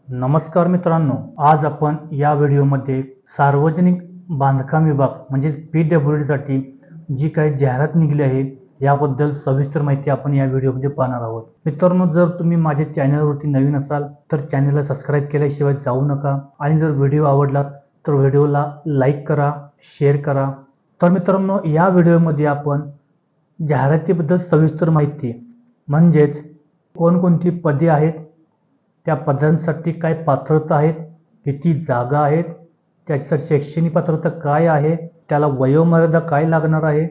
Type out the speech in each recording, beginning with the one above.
नमस्कार मित्रांनो, आज आपण या व्हिडिओमध्ये सार्वजनिक बांधकाम विभाग म्हणजे PWDसाठी जी काही जाहिरात निघाली आहे याबद्दल सविस्तर माहिती आपण या व्हिडिओमध्ये पाहणार आहोत. मित्रांनो, जर तुम्ही माझ्या चॅनलवरती नवीन असाल तर चॅनलला सबस्क्राईब केल्याशिवाय जाऊ नका आणि जर व्हिडिओ आवडला तर व्हिडिओला लाईक करा, शेअर करा. तर मित्रांनो, या व्हिडिओमध्ये आपण जाहिरातीबद्दल सविस्तर माहिती म्हणजेच कोणकोणती पदे आहेत, त्या पदांसाठी काय पात्रता आहेत, किती जागा आहेत, त्याच्यासाठी शैक्षणिक पात्रता काय आहे, त्याला वयोमर्यादा काय लागणार आहे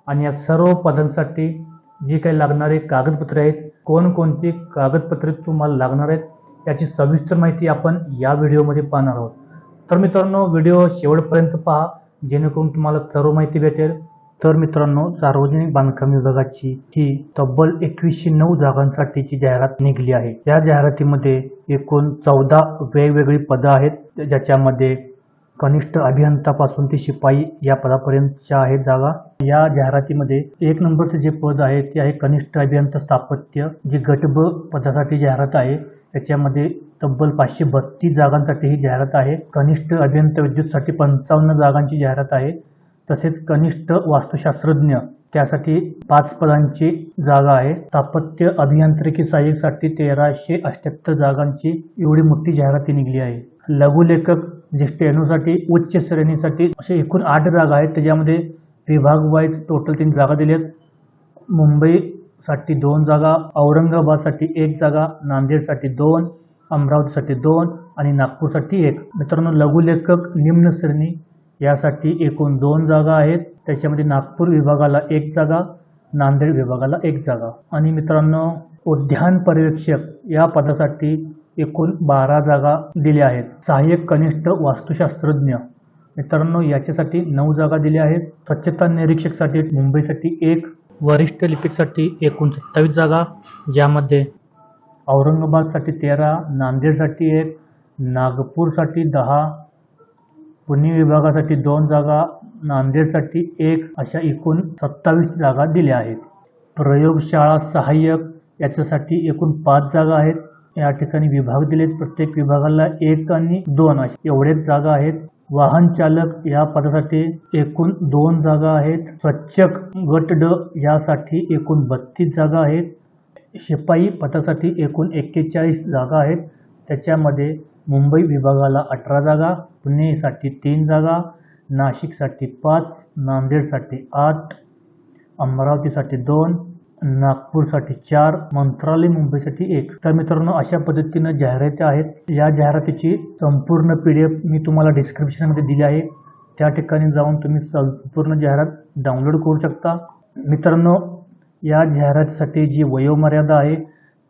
आणि या सर्व पदांसाठी जी काही लागणारे कागदपत्रे आहेत, कोणकोणती कागदपत्रे तुम्हाला लागणार आहेत याची सविस्तर माहिती आपण या व्हिडिओमध्ये पाहणार आहोत. तर मित्रांनो, व्हिडिओ शेवटपर्यंत पहा जेणेकरून तुम्हाला सर्व माहिती भेटेल. तर मित्रांनो, सार्वजनिक बांधकाम विभागाची ही तब्बल 2109 जागांसाठीची जाहिरात निघाली आहे. या जाहिरातीमध्ये एकूण 14 वेगवेगळी पदं आहेत, ज्याच्यामध्ये कनिष्ठ अभियंतापासून ते शिपाई या पदापर्यंतच्या आहेत जागा. या जाहिरातीमध्ये 1 नंबरचे जे पद आहे ते आहे कनिष्ठ अभियंता स्थापत्य, जी गट ब पदासाठी जाहिरात आहे. त्याच्यामध्ये तब्बल 532 जागांसाठी ही जाहिरात आहे. कनिष्ठ अभियंता विद्युतसाठी 55 जागांची जाहिरात आहे. तसेच कनिष्ठ वास्तुशास्त्रज्ञ त्यासाठी 5 पदांची जागा आहे. स्थापत्य अभियांत्रिकी सहाय्यकसाठी 1378 जागांची एवढी मोठी जाहिरात निघाली आहे. लघुलेखक जे स्टेनोसाठी उच्च श्रेणीसाठी असे एकूण 8 जागा आहेत. त्याच्यामध्ये विभाग वाईज टोटल 3 जागा दिल्यात. मुंबईसाठी 2 जागा, औरंगाबादसाठी 1 जागा, नांदेडसाठी 2, अमरावतीसाठी 2 आणि नागपूरसाठी 1. मित्रांनो, लघुलेखक निम्न श्रेणी यासाठी एकूण 2 जागा आहेत. त्याच्यामध्ये नागपूर विभागाला 1 जागा, नांदेड विभागाला 1 जागा. आणि मित्रांनो, उद्यान पर्यवेक्षक या पदासाठी एकूण 12 जागा दिल्या आहेत. सहाय्यक कनिष्ठ वास्तुशास्त्रज्ञ मित्रांनो याच्यासाठी 9 जागा दिल्या आहेत. स्वच्छता निरीक्षकसाठी मुंबईसाठी 1, वरिष्ठ लिपिकसाठी एकूण 27 जागा, ज्यामध्ये औरंगाबादसाठी 13, नांदेडसाठी 1, नागपूरसाठी 10, पुणे विभागासाठी 2 जागा, नांदेडसाठी 1 अशा एकूण 27 जागा दिल्या आहेत. प्रयोगशाळा सहाय्यक याच्यासाठी एकूण 5 जागा आहेत. या ठिकाणी विभाग दिलेत, प्रत्येक विभागाला 1 आणि 2 अशा एवढेच जागा आहेत. वाहन चालक या पदासाठी एकूण 2 जागा आहेत. स्वच्छक गट ड यासाठी एकूण 32 जागा आहेत. शिपाई पदासाठी एकूण 41 जागा आहेत. त्याच्यामध्ये मुंबई विभागाला 18 जागा, पुणेसाठी 3 जागा, नाशिकसाठी 5, नांदेडसाठी 8, अमरावतीसाठी 2, नागपूरसाठी 4, मंत्रालय मुंबईसाठी 1. तर मित्रांनो, अशा पद्धतीनं जाहिराती आहेत. या जाहिरातीची संपूर्ण PDF मी तुम्हाला डिस्क्रिप्शनमध्ये दिली आहे. त्या ठिकाणी जाऊन तुम्ही संपूर्ण जाहिरात डाउनलोड करू शकता. मित्रांनो, या जाहिरातीसाठी जी वयोमर्यादा आहे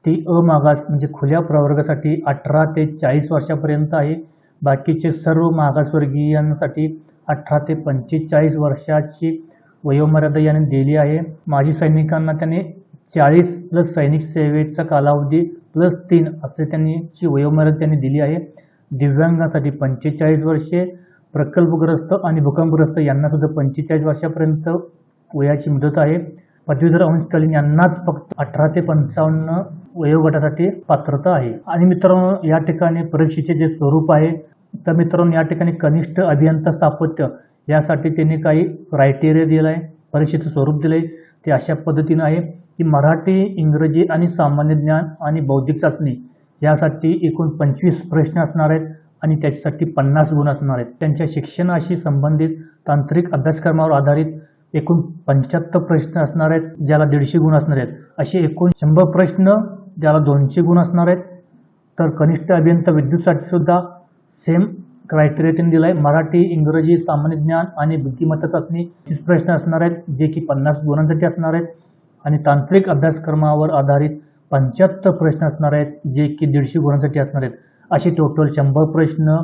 ती अमागास म्हणजे खुल्या प्रवर्गासाठी 18 ते 40 वर्षापर्यंत आहे. बाकीचे सर्व मागासवर्गीयांसाठी 18 ते 45 वर्षाची वयोमर्यादा याने दिली आहे. माजी सैनिकांना त्याने 40 प्लस सैनिक सेवेचा कालावधी प्लस 3 असे त्यांची वयोमर्यादा त्यांनी दिली आहे. दिव्यांगासाठी 45 वर्षे, प्रकल्पग्रस्त आणि भूकंपग्रस्त यांना सुद्धा 45 वर्षापर्यंत वयाची मुदत आहे. पदवीधर अंशकालीन यांनाच फक्त 18 ते 55 वयोगटासाठी पात्रता आहे. आणि मित्रांनो, या ठिकाणी परीक्षेचे जे स्वरूप आहे तर मित्रांनो, या ठिकाणी कनिष्ठ अभियंता स्थापत्य यासाठी त्यांनी काही क्रायटेरिया दिला आहे. परीक्षेचं स्वरूप दिलं आहे ते अशा पद्धतीनं आहे की मराठी, इंग्रजी आणि सामान्य ज्ञान आणि बौद्धिक चाचणी यासाठी एकूण 25 प्रश्न असणार आहेत आणि त्याच्यासाठी 50 गुण असणार आहेत. त्यांच्या शिक्षणाशी संबंधित तांत्रिक अभ्यासक्रमावर आधारित एकूण 75 प्रश्न असणार आहेत, ज्याला 150 गुण असणार आहेत. असे एकूण 100 प्रश्न ज्याला 200 गुण असणार आहेत. तर कनिष्ठ अभियंता विद्युतसाठी सुद्धा सेम क्रायटेरिया त्यांनी दिला आहे. मराठी, इंग्रजी, सामान्य ज्ञान आणि बुद्धिमत्ता चाचणी 30 प्रश्न असणार आहेत, जे की 50 गुणांसाठी असणार आहेत. आणि तांत्रिक अभ्यासक्रमावर आधारित 75 प्रश्न असणार आहेत, जे की 150 गुणांसाठी असणार आहेत. असे टोटल 100 प्रश्न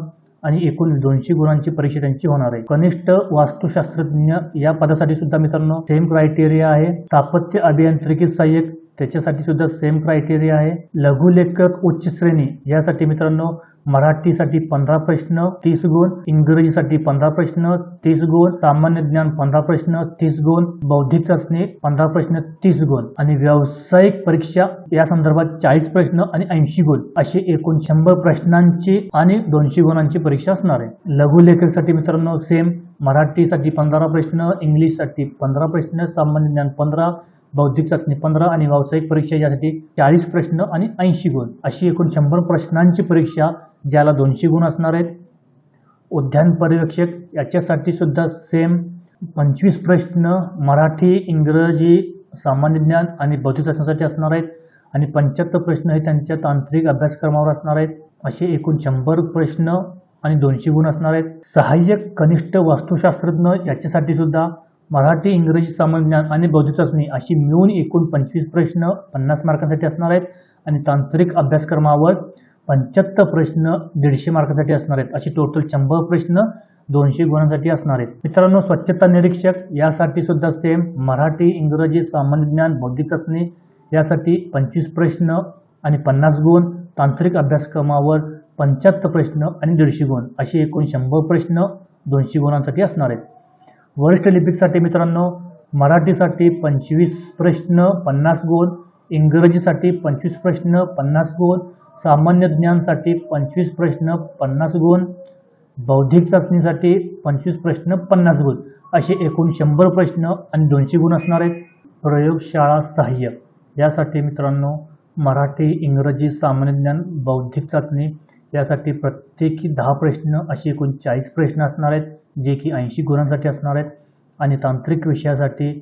आणि एकूण 200 गुणांची परीक्षा त्यांची होणार आहे. कनिष्ठ वास्तुशास्त्रज्ञ या पदासाठी सुद्धा मित्रांनो सेम क्रायटेरिया आहे. स्थापत्य अभियांत्रिकी सहाय्यक त्याच्यासाठी सुद्धा सेम क्रायटेरिया आहे. लघुलेखक उच्च श्रेणी यासाठी मित्रांनो मराठीसाठी 15 प्रश्न 30 गुण, इंग्रजीसाठी 15 प्रश्न 30 गुण, सामान्य ज्ञान 15 प्रश्न 30 गुण, बौद्धिक चाचणी 15 प्रश्न 30 गुण आणि व्यावसायिक परीक्षा या संदर्भात 40 प्रश्न आणि 80 गुण अशी एकूण 100 प्रश्नांची आणि 200 गुणांची परीक्षा असणार आहे. लघुलेखकसाठी मित्रांनो सेम मराठीसाठी 15 प्रश्न, इंग्लिशसाठी 15 प्रश्न, सामान्य ज्ञान 15, बौद्धिक चाचणी 15 आणि व्यावसायिक परीक्षा यासाठी 40 प्रश्न आणि 80 गुण अशी एकूण 100 प्रश्नांची परीक्षा ज्याला 200 गुण असणार आहेत. उद्यान पर्यवेक्षक याच्यासाठी सुद्धा सेम 25 प्रश्न मराठी, इंग्रजी, सामान्य ज्ञान आणि बौद्धिक चाचणीसाठी असणार आहेत आणि 75 प्रश्न हे त्यांच्या तांत्रिक अभ्यासक्रमावर असणार आहेत. असे एकूण 100 प्रश्न आणि 200 गुण असणार आहेत. सहाय्यक कनिष्ठ वास्तुशास्त्रज्ञ याच्यासाठी सुद्धा मराठी, इंग्रजी, सामान्य ज्ञान आणि बौद्धिक चाचणी अशी मिळून एकूण 25 प्रश्न 50 मार्कांसाठी असणार आहेत आणि तांत्रिक अभ्यासक्रमावर 75 प्रश्न 150 मार्कांसाठी असणार आहेत. अशी टोटल 100 प्रश्न 200 गुणांसाठी असणार आहेत. मित्रांनो स्वच्छता निरीक्षक यासाठी सुद्धा सेम मराठी, इंग्रजी, सामान्य ज्ञान, बौद्धिक चाचणी यासाठी 25 प्रश्न आणि 50 गुण, तांत्रिक अभ्यासक्रमावर 75 प्रश्न आणि 150 गुण अशी एकूण 100 प्रश्न 200 गुणांसाठी असणार आहेत. वरिष्ठ लिपिकसाठी मित्रांनो मराठीसाठी 25 प्रश्न 50 गुण, इंग्रजीसाठी 25 प्रश्न 50 गुण, सामान्य ज्ञानसाठी 25 प्रश्न 50 गुण, बौद्धिक चाचणीसाठी 25 प्रश्न 50 गुण असे एकूण 100 प्रश्न आणि 200 गुण असणार आहेत. प्रयोगशाळा सहाय्यक यासाठी मित्रांनो मराठी, इंग्रजी, सामान्य ज्ञान, बौद्धिक चाचणी यासाठी प्रत्येकी 10 प्रश्न असे एकूण 40 प्रश्न असणार आहेत जे की 80 गुणांसाठी असणार आहेत आणि तांत्रिक विषयासाठी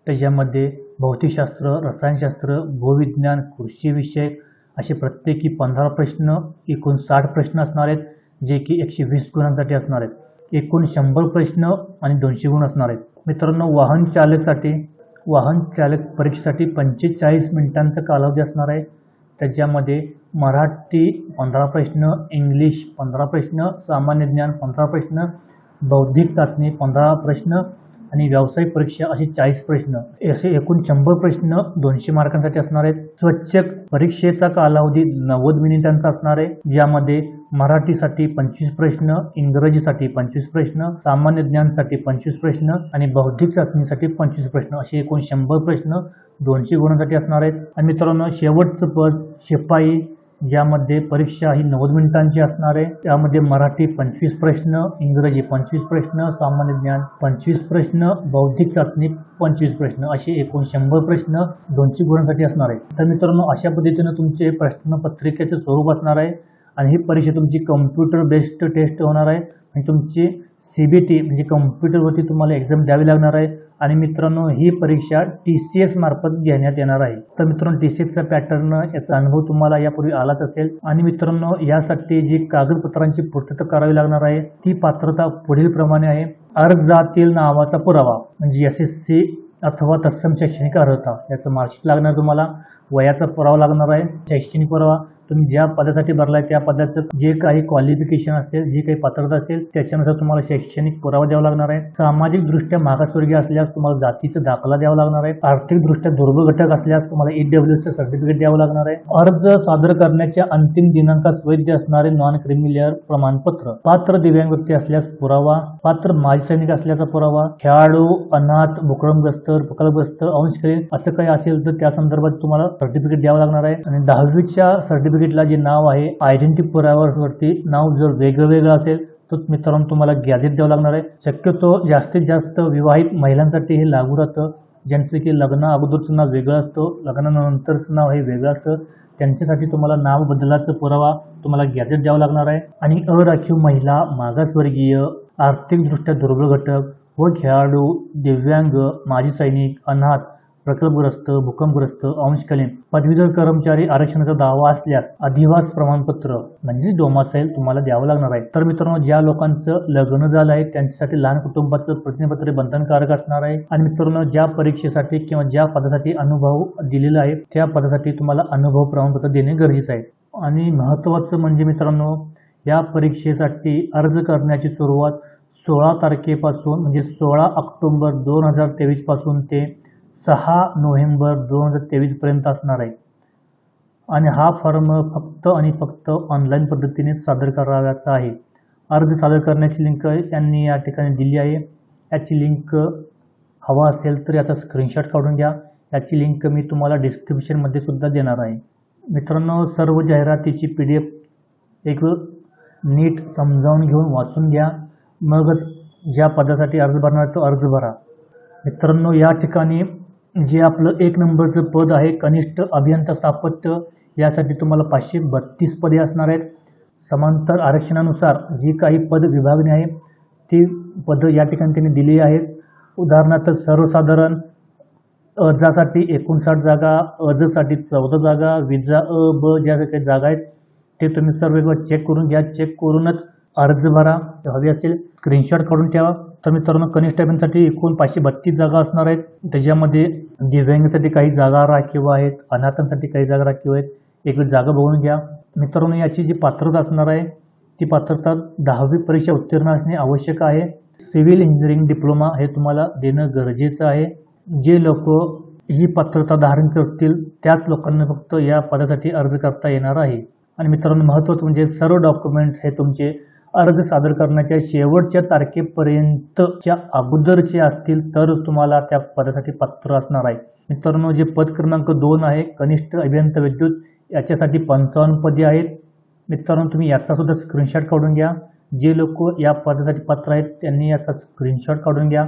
त्याच्यामध्ये भौतिकशास्त्र, रसायनशास्त्र, भूविज्ञान, कृषी विषय असे प्रत्येकी 15 प्रश्न एकूण 60 प्रश्न असणार आहेत जे की 120 गुणांसाठी असणार आहेत. एकूण 100 प्रश्न आणि 200 गुण असणार आहेत. मित्रांनो वाहन चालक परीक्षेसाठी 45 मिनिटांचा कालावधी असणार आहे. त्याच्यामध्ये मराठी 15 प्रश्न, इंग्लिश 15 प्रश्न, सामान्य ज्ञान 15 प्रश्न, बौद्धिक चाचणी 15 प्रश्न आणि व्यावसायिक परीक्षा असे 40 प्रश्न असे एकूण 100 प्रश्न 200 मार्कांसाठी असणार आहेत. स्वच्छक परीक्षेचा कालावधी 90 मिनिटांचा असणार आहे ज्यामध्ये मराठीसाठी 25 प्रश्न, इंग्रजीसाठी 25 प्रश्न, सामान्य ज्ञानसाठी 25 प्रश्न आणि बौद्धिक चाचणीसाठी 25 प्रश्न असे एकूण 100 प्रश्न 200 गुणांसाठी असणार आहेत. आणि मित्रांनो शेवटचं पद शिपाई ज्यामध्ये परीक्षा ही 90 मिनिटांची असणार आहे. त्यामध्ये मराठी 25 प्रश्न, इंग्रजी 25 प्रश्न, सामान्य ज्ञान 25 प्रश्न, बौद्धिक चाचणी 25 प्रश्न असे एकूण 100 प्रश्न 200 गुणांसाठी असणार आहे. तर मित्रांनो अशा पद्धतीने तुमचे प्रश्नपत्रिकेचे स्वरूप असणार आहे आणि ही परीक्षा तुमची कम्प्युटर बेस्ड टेस्ट होणार आहे आणि तुमची CBT म्हणजे कम्प्युटरवरती तुम्हाला एक्झाम द्यावी लागणार आहे. आणि मित्रांनो ही परीक्षा TCS मार्फत घेण्यात येणार आहे. तर मित्रांनो TCSचा पॅटर्न याचा अनुभव तुम्हाला यापूर्वी आलाच असेल. आणि मित्रांनो यासाठी जी कागदपत्रांची पूर्तता करावी लागणार आहे ती पात्रता पुढील प्रमाणे आहे. अर्जातील नावाचा पुरावा म्हणजे SSC अथवा तत्सम शैक्षणिक अर्हता याचं मार्कशीट लागणार, तुम्हाला वयाचा पुरावा लागणार आहे, शैक्षणिक पुरावा, तुम्ही ज्या पदासाठी भरलाय त्या पदाचं जे काही क्वालिफिकेशन असेल, जी काही पात्रता असेल त्याच्यानुसार तुम्हाला शैक्षणिक पुरावा द्यावा लागणार आहे. सामाजिक दृष्ट्या मागासवर्गीय असल्यास तुम्हाला जातीचा दाखला द्यावा लागणार आहे. आर्थिक दृष्ट्या दुर्बल घटक असल्यास तुम्हाला EWS सर्टिफिकेट द्यावं लागणार आहे. अर्ज सादर करण्याच्या अंतिम दिनांकास वैध असणारे नॉन क्रिमिलियर प्रमाणपत्र, पात्र दिव्यांग व्यक्ती असल्यास पुरावा, पात्र माजी सैनिक असल्याचा पुरावा, खेळाडू, अनाथ, भूकंपग्रस्त, प्रकल्पग्रस्त, अंशकालीन असं काही असेल तर त्या संदर्भात तुम्हाला सर्टिफिकेट द्यावं लागणार आहे. आणि 10वीच्या सर्टिफिकेटला जे नाव आहे आयडेंटिटी पुराव्यावरती नाव जर वेगळं असेल तर मित्रांनो तुम्हाला गॅझेट द्यावं लागणार आहे. शक्यतो जास्तीत जास्त विवाहित महिलांसाठी हे लागू राहतं, ज्यांचं की लग्ना अगोदरचं नाव वेगळं असतं, लग्नानंतरचं नाव हे वेगळं असतं, त्यांच्यासाठी तुम्हाला नाव बदलाचा पुरावा तुम्हाला गॅझेट द्यावं लागणार आहे. आणि अराखीव महिला, मागासवर्गीय, आर्थिकदृष्ट्या दुर्बल घटक व खेळाडू, दिव्यांग, माजी सैनिक, अनाथ, प्रकल्पग्रस्त, भूकंपग्रस्त, अंशकालीन, पदवीधर कर्मचारी आरक्षणाचा दावा असल्यास अधिवास प्रमाणपत्र म्हणजे डोमासाईल तुम्हाला द्यावं लागणार आहे. तर मित्रांनो ज्या लोकांचं लग्न झालं आहे त्यांच्यासाठी लहान कुटुंबाचं प्रतिनिधिपत्र बंधनकारक असणार आहे. आणि मित्रांनो ज्या परीक्षेसाठी किंवा ज्या पदासाठी अनुभव दिलेला आहे त्या पदासाठी तुम्हाला अनुभव प्रमाणपत्र देणे गरजेचं आहे. आणि महत्त्वाचं म्हणजे मित्रांनो या परीक्षेसाठी अर्ज करण्याची सुरुवात 16 तारखेपासून म्हणजे 16 ऑक्टोबर 2023 पासून ते 6 नोव्हेंबर 2023 पर्यंत असणार आहे आणि हा फॉर्म फक्त आणि फक्त ऑनलाईन पद्धतीने सादर करावयाचा आहे. अर्ज सादर करण्याची लिंक यांनी या ठिकाणी दिली आहे. याची लिंक हवा असेल तर याचा स्क्रीनशॉट काढून घ्या. याची लिंक मी तुम्हाला डिस्क्रिप्शनमध्ये सुद्धा देणार आहे. मित्रांनो, सर्व जाहिरातीची PDF एक नीट समजावून घेऊन वाचून घ्या, मगच ज्या पदासाठी अर्ज भरणार तो अर्ज भरा. मित्रांनो, या ठिकाणी जे आपलं 1 नंबरचं पद आहे कनिष्ठ अभियंता स्थापत्य, यासाठी तुम्हाला 532 पदे असणार आहेत. समांतर आरक्षणानुसार जी काही पद विभागणी आहे ती पदं या ठिकाणी त्यांनी दिली आहेत. उदाहरणार्थ सर्वसाधारण अजासाठी 59 जागा, अजसाठी 14 जागा, विजा अ ब ज्या काही जागा आहेत ते तुम्ही सर्व एकदा चेक करून घ्या. चेक करूनच अर्ज भरा. हवी असेल स्क्रीनशॉट काढून ठेवा. तर मित्रांनो, कनिष्ठ अभियंत्यासाठी एकूण 532 जागा असणार आहेत. त्याच्यामध्ये दिव्यांगांसाठी काही जागा राखीव आहेत, अनाथांसाठी काही जागा राखीव आहेत. एक जागा बघून घ्या. मित्रांनो, याची जी पात्रता असणार आहे ती पात्रता 10वी परीक्षा उत्तीर्ण असणे आवश्यक आहे. सिव्हिल इंजिनिअरिंग डिप्लोमा हे तुम्हाला देणं गरजेचं आहे. जे लोक ही पात्रता धारण करतील त्याच लोकांना फक्त या पदासाठी अर्ज करता येणार आहे. आणि मित्रांनो, महत्त्वाचं म्हणजे सर्व डॉक्युमेंट्स हे तुमचे अर्ज सादर करण्याच्या शेवटच्या तारखेपर्यंतच्या अगोदरचे असतील तर तुम्हाला त्या पदासाठी पात्र असणार आहे. मित्रांनो, जे पद क्रमांक 2 आहे कनिष्ठ अभियंता विद्युत, याच्यासाठी 55 पदे आहेत. मित्रांनो, तुम्ही याचा सुद्धा स्क्रीनशॉट काढून घ्या. जे लोक या पदासाठी पात्र आहेत त्यांनी याचा स्क्रीनशॉट काढून घ्या.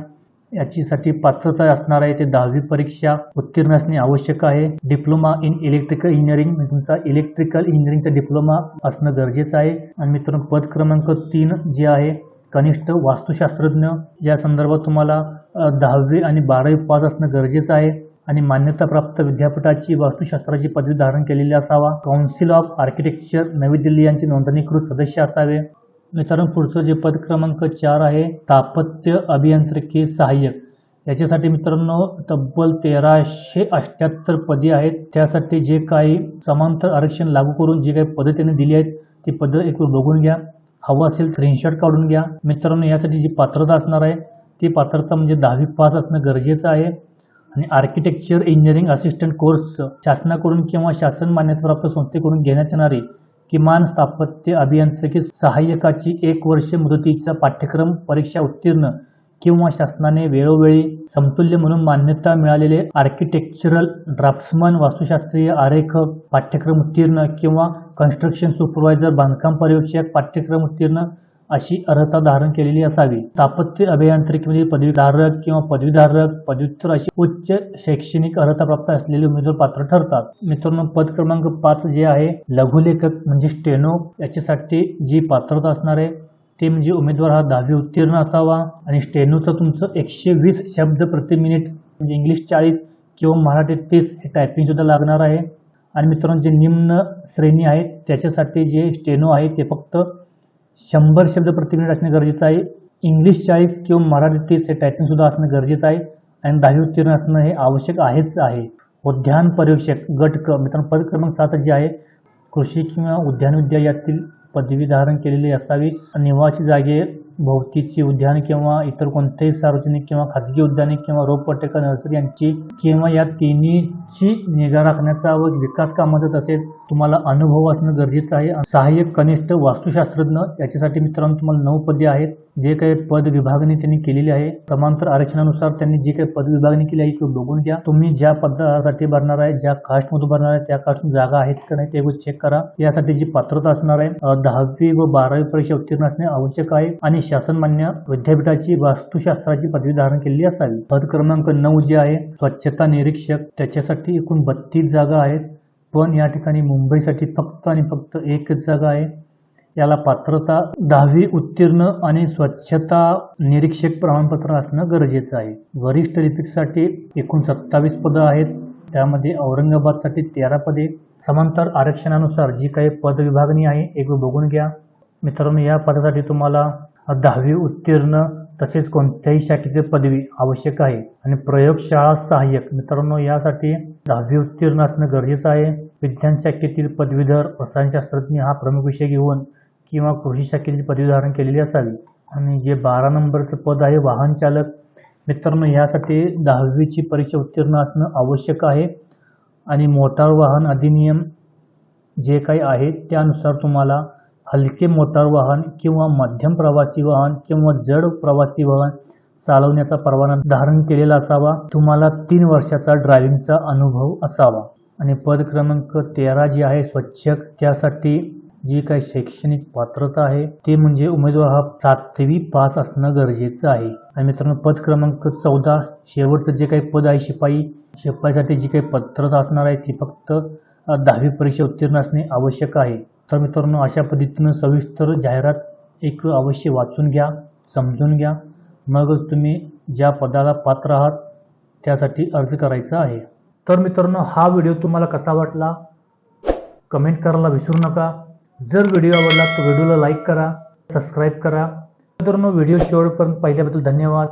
याच्यासाठी पात्रता असणार आहे ते 10वी परीक्षा उत्तीर्ण असणे आवश्यक आहे. डिप्लोमा इन इलेक्ट्रिकल इंजिनिअरिंग, तुमचा इलेक्ट्रिकल इंजिनिअरिंगचा डिप्लोमा असणं गरजेचं आहे. आणि मित्रांनो, पद क्रमांक 3 जे आहे कनिष्ठ वास्तुशास्त्रज्ञ, या संदर्भात तुम्हाला 10वी आणि 12वी पास असणं गरजेचं आहे आणि मान्यताप्राप्त विद्यापीठाची वास्तुशास्त्राची पदवी धारण केलेली असावा. काउन्सिल ऑफ आर्किटेक्चर नवी दिल्ली यांचे नोंदणीकृत सदस्य असावे. मित्रांनो, पुढचं जे पद क्रमांक 4 आहे स्थापत्य अभियांत्रिकी सहाय्यक, याच्यासाठी मित्रांनो तब्बल 1378 पदे आहेत. त्यासाठी जे काही समांतर आरक्षण लागू करून जी काही पदं त्यांनी दिली आहेत ती पदं एक बघून घ्या. हवं असेल स्क्रीनशॉट काढून घ्या. मित्रांनो, यासाठी जी पात्रता असणार आहे ती पात्रता म्हणजे 10वी पास असणं गरजेचं आहे. आणि आर्किटेक्चर इंजिनिअरिंग असिस्टंट कोर्स शासनाकडून किंवा शासन मान्यताप्राप्त संस्थेकडून घेण्यात येणारी किमान स्थापत्य अभियांत्रिकी सहाय्यकाची 1 वर्ष मुदतीचा पाठ्यक्रम परीक्षा उत्तीर्ण किंवा शासनाने वेळोवेळी समतुल्य म्हणून मान्यता मिळालेले आर्किटेक्चरल ड्राफ्ट्समन, वास्तुशास्त्रीय आरेखक पाठ्यक्रम उत्तीर्ण किंवा कन्स्ट्रक्शन सुपरवायझर, बांधकाम पर्यवेक्षक पाठ्यक्रम उत्तीर्ण अशी अर्हता धारण केलेली असावी. स्थापत्य अभियांत्रिकीमध्ये पदवीधारक किंवा पदवीधारक, पदव्युत्तर अशी उच्च शैक्षणिक अर्हता प्राप्त असलेले उमेदवार पात्र ठरतात. मित्रांनो, पद क्रमांक 5 जे आहे लघुलेखक म्हणजे स्टेनो, याच्यासाठी जी पात्रता असणार आहे ते म्हणजे उमेदवार हा 10वी उत्तीर्ण असावा आणि स्टेनोचं तुमचं 120 शब्द प्रति मिनिट म्हणजे इंग्लिश 40 किंवा मराठी 30 हे टायपिंग सुद्धा लागणार आहे. आणि मित्रांनो, जे निम्न श्रेणी आहे त्याच्यासाठी जे स्टेनो आहे ते फक्त 100 शब्द प्रति मिनिट असणे गरजेचं आहे. इंग्लिश 40 किंवा मराठी 30 हे टायपिंग सुद्धा असणं गरजेचं आहे आणि 10वी उत्तीर्ण असणं हे आवश्यक आहेच आहे. उद्यान पर्यवेक्षक गट क, मित्रांनो पद क्रमांक 7 जे आहे कृषी किंवा उद्यानविद्या यातील पदवी धारण केलेली असावी. निवासी जागे भोवतीची उद्यान किंवा इतर कोणतेही सार्वजनिक किंवा खाजगी उद्याने किंवा रोपवाटिका, नर्सरी यांची किंवा या तिन्हीची निगा राखण्याचा व विकास कामाचा तसेच तुम्हाला अनुभव असणं गरजेचं आहे. सहाय्यक कनिष्ठ वास्तुशास्त्रज्ञ, याच्यासाठी मित्रांनो तुम्हाला 9 पदे आहेत. जे काही पद विभागणी त्यांनी केलेली आहे समांतर आरक्षणानुसार त्यांनी जी काही पद विभागणी केली आहे ती बघून घ्या. तुम्ही ज्या पदासाठी भरणार आहे, ज्या कास्टमधून भरणार आहे त्या कास्टमधून जागा आहेत का नाही ते चेक करा. यासाठी जी पात्रता असणार आहे 10वी व 12वी परीक्षा उत्तीर्ण असणे आवश्यक आहे आणि शासन मान्य विद्यापीठाची वास्तुशास्त्राची पदवी धारण केलेली असावी. पद क्रमांक 9 जे आहे स्वच्छता निरीक्षक, त्याच्यासाठी एकूण 32 जागा आहेत. पण या ठिकाणी मुंबईसाठी फक्त आणि फक्त एकच जागा आहे. याला पात्रता 10वी उत्तीर्ण आणि स्वच्छता निरीक्षक प्रमाणपत्र असणं गरजेचं आहे. वरिष्ठ लिपिकसाठी एकूण 27 पदं आहेत. त्यामध्ये औरंगाबादसाठी 13 पदे. समांतर आरक्षणानुसार जी काही पद विभागणी आहे एक बघून घ्या. मित्रांनो, या पदासाठी तुम्हाला 10वी उत्तीर्ण तसेच कोणत्याही शाखेची पदवी आवश्यक आहे. आणि प्रयोगशाळा सहाय्यक, मित्रांनो यासाठी 10वी उत्तीर्ण असणं गरजेचं आहे. विज्ञान शाखेतील पदवीधर रसायनशास्त्रज्ञ हा प्रमुख विषय घेऊन किंवा कृषी शाखेची पदवी धारण केलेली असावी. आणि जे 12 नंबरचं पद आहे वाहन चालक, मित्रांनो, यासाठी 10वीची परीक्षा उत्तीर्ण असणं आवश्यक आहे आणि मोटार वाहन अधिनियम जे काही आहे त्यानुसार तुम्हाला हलके मोटार वाहन किंवा मध्यम प्रवासी वाहन किंवा जड प्रवासी वाहन चालवण्याचा परवाना धारण केलेला असावा. तुम्हाला 3 वर्षाचा ड्रायव्हिंगचा अनुभव असावा. आणि पद क्रमांक 13 जे आहे स्वच्छक, त्यासाठी जी काही शैक्षणिक पात्रता आहे ते म्हणजे उमेदवार हा 7वी पास असणं गरजेचं आहे. आणि मित्रांनो, पद क्रमांक 14 शेवटचं जे काही पद आहे शिपाईसाठी जी काही पात्रता असणार आहे ती फक्त 10वी परीक्षा उत्तीर्ण असणे आवश्यक आहे. तर मित्रांनो, अशा पद्धतीनं सविस्तर जाहिरात एक अवश्य वाचून घ्या, समजून घ्या, मग तुम्ही ज्या पदाला पात्र आहात त्यासाठी अर्ज करायचा आहे. तर मित्रांनो, हा व्हिडिओ तुम्हाला कसा वाटला कमेंट करायला विसरू नका. जर व्हिडिओ आवडला तर व्हिडिओला लाईक करा, सबस्क्राईब करा. मित्रांनो, व्हिडिओ शेवटपर्यंत पाहिल्याबद्दल धन्यवाद.